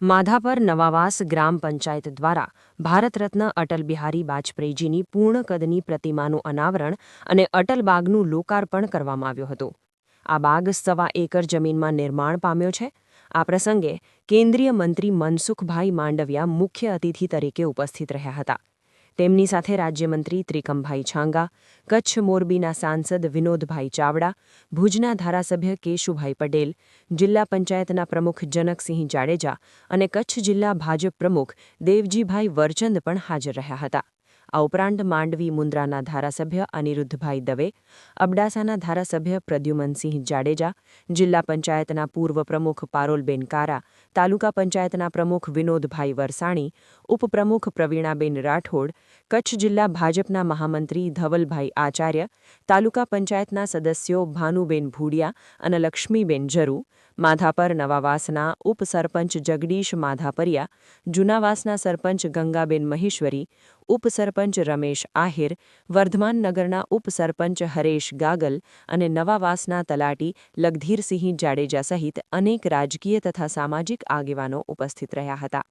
માધાપર નવાવાસ ગ્રામ પંચાયત દ્વારા ભારત રત્ન અટલ બિહારી વાજપેયીજીની પૂર્ણ કદની પ્રતિમાનું અનાવરણ અને અટલ બાગનું લોકાર્પણ કરવામાં આવ્યું હતું. આ બાગ 1.25 એકર જમીનમાં નિર્માણ પામ્યો છે. આ પ્રસંગે કેન્દ્રીય મંત્રી મનસુખભાઈ માંડવિયા મુખ્ય અતિથિ તરીકે ઉપસ્થિત રહ્યા હતા. તેમની સાથે રાજ્યમંત્રી ત્રિકમભાઈ છાંગા, કચ્છ મોરબીના સાંસદ વિનોદભાઈ ચાવડા, ભુજના ધારાસભ્ય કેશુભાઈ પટેલ, જિલ્લા પંચાયતના પ્રમુખ જનકસિંહ જાડેજા અને કચ્છ જિલ્લા ભાજપ પ્રમુખ દેવજીભાઈ વરચંદ પણ હાજર રહ્યા હતા. આ ઉપરાંત માંડવી મુન્દ્રાના ધારાસભ્ય અનિરુદ્ધભાઈ દવે, અબડાસાના ધારાસભ્ય પ્રદ્યુમનસિંહ જાડેજા, જિલ્લા પંચાયતના પૂર્વ પ્રમુખ પારોલબેન કારા, તાલુકા પંચાયતના પ્રમુખ વિનોદભાઈ વરસાણી, ઉપપ્રમુખ પ્રવીણાબેન રાઠોડ, કચ્છ જિલ્લા ભાજપના મહામંત્રી ધવલભાઈ આચાર્ય, તાલુકા પંચાયતના સદસ્યો ભાનુબેન ભૂડિયા અને લક્ષ્મીબેન જરુ, માધાપર નવાવાસના ઉપસરપંચ જગદીશ માધાપરિયા, જૂનાવાસના સરપંચ ગંગાબેન મહેશ્વરી, ઉપસરપંચ રમેશ આહિર, વર્ધમાન નગરના ઉપસરપંચ હરેશ ગાગલ અને નવાવાસના તલાટી લગધીરસિંહ જાડેજા સહિત અનેક રાજકીય તથા સામાજિક આગેવાનો ઉપસ્થિત રહ્યા હતા.